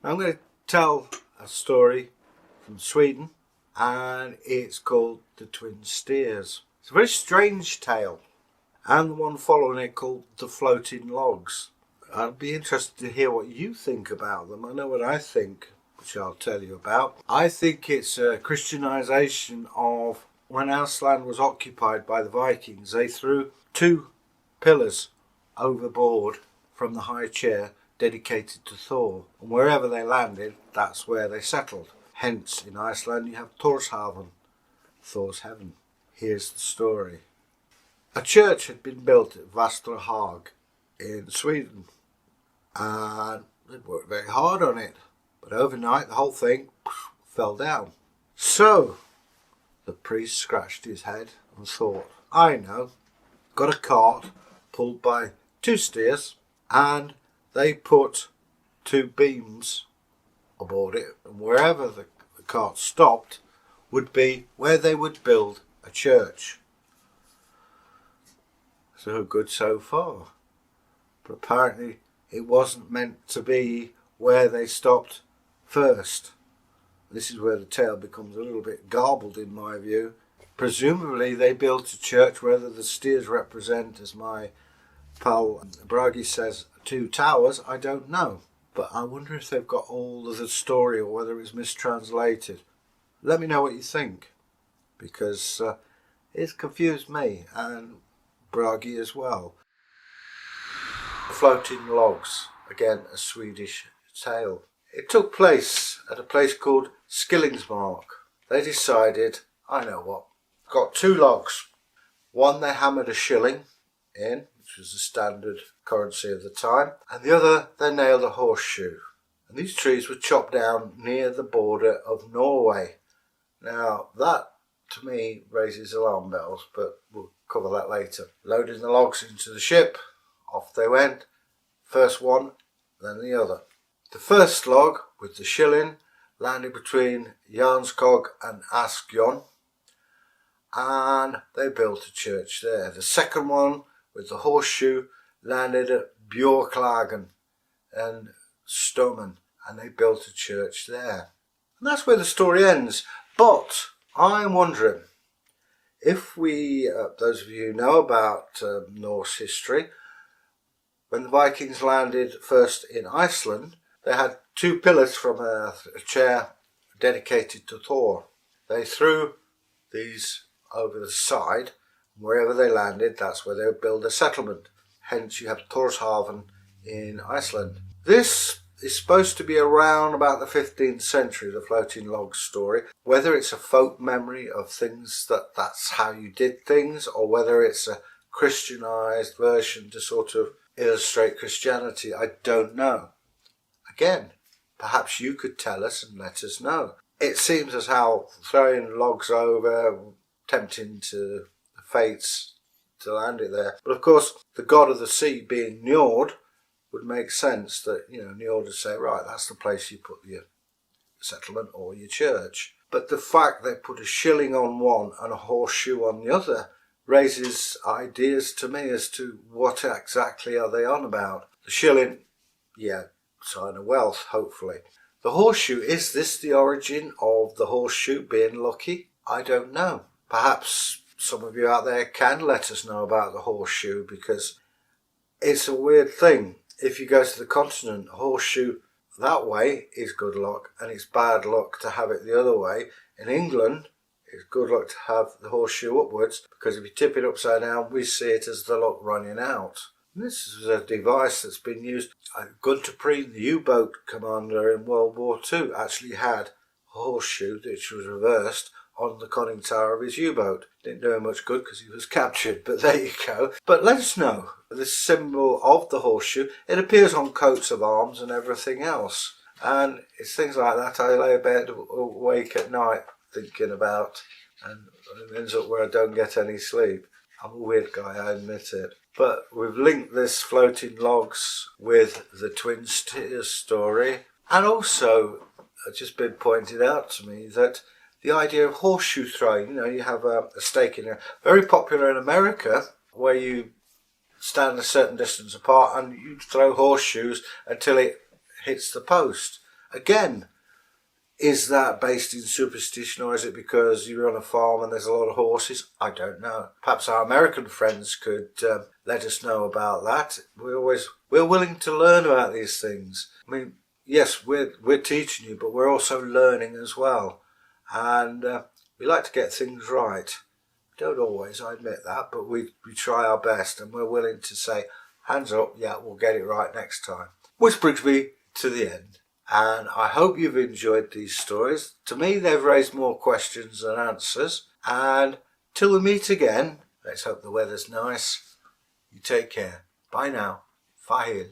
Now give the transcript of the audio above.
I'm going to tell a story from Sweden, and it's called The Twin Steers. It's a very strange tale, and the one following it called The Floating Logs. I'd be interested to hear what you think about them. I know what I think, which I'll tell you about. I think it's a Christianization of when Iceland was occupied by the Vikings. They threw 2 pillars overboard from the high chair dedicated to Thor, and wherever they landed, that's where they settled. Hence, in Iceland, you have Torshaven, Thor's heaven. Here's the story. A church had been built at Vastrahag in Sweden, and they'd worked very hard on it, but overnight the whole thing fell down. So the priest scratched his head and thought, I know, got a cart pulled by 2 steers, and they put 2 beams aboard it, and wherever the cart stopped would be where they would build a church. So good so far. But apparently it wasn't meant to be where they stopped first. This is where the tale becomes a little bit garbled in my view. Presumably they built a church, whether the steers represent, as my pal Bragi says, 2 towers, I don't know. But I wonder if they've got all of the story or whether it's mistranslated. Let me know what you think, because it's confused me and Bragi as well. Floating Logs, again a Swedish tale. It took place at a place called Skillingsmark. They decided, I know what, got 2 logs. One they hammered a shilling in, which was the standard currency of the time, and the other they nailed a horseshoe. And these trees were chopped down near the border of Norway. Now that to me raises alarm bells, but we'll cover that later. Loading the logs into the ship, off they went, first one, then the other. The first log with the shilling landed between Jarnskog and Askjon, and they built a church there. The second one with the horseshoe landed at Bjorklagen and Stommen, and they built a church there. And that's where the story ends. But I'm wondering, if we, those of you who know about Norse history, when the Vikings landed first in Iceland, they had 2 pillars from a chair dedicated to Thor. They threw these over the side. Wherever they landed, that's where they would build a settlement. Hence you have Torshaven in Iceland. This is supposed to be around about the 15th century, the floating log story. Whether it's a folk memory of things that's how you did things, or whether it's a Christianized version to sort of illustrate Christianity, I don't know. Again, perhaps you could tell us and let us know. It seems as how throwing logs over, tempting to the fates to land it there. But of course, the god of the sea being Njord would make sense that, Njord would say, right, that's the place you put your settlement or your church. But the fact they put a shilling on one and a horseshoe on the other raises ideas to me as to what exactly are they on about. The shilling, yeah, sign of wealth, hopefully. The horseshoe, is this the origin of the horseshoe being lucky? I don't know. Perhaps some of you out there can let us know about the horseshoe, because it's a weird thing. If you go to the continent, a horseshoe that way is good luck, and it's bad luck to have it the other way. In England, it's good luck to have the horseshoe upwards, because if you tip it upside down, we see it as the luck running out. And this is a device that's been used. Gunter Preen, the U-boat commander in World War II, actually had a horseshoe which was reversed on the conning tower of his U-boat. Didn't do him much good because he was captured, but there you go. But let us know, this symbol of the horseshoe, it appears on coats of arms and everything else. And it's things like that I lay abed awake at night thinking about, and it ends up where I don't get any sleep. I'm a weird guy, I admit it. But we've linked this floating logs with the Twin Steers story, and also it's just been pointed out to me that the idea of horseshoe throwing, you have a stake in there, very popular in America, where you stand a certain distance apart and you throw horseshoes until it hits the post. Again, is that based in superstition, or is it because you're on a farm and there's a lot of horses? I don't know. Perhaps our American friends could let us know about that. We're willing to learn about these things. I mean, yes, we're teaching you, but we're also learning as well. And we like to get things right. We don't always, I admit that, but we try our best, and we're willing to say, hands up, yeah, we'll get it right next time. Which brings me to the end. And I hope you've enjoyed these stories. To me, they've raised more questions than answers. And till we meet again, let's hope the weather's nice. You take care. Bye now. Fahil.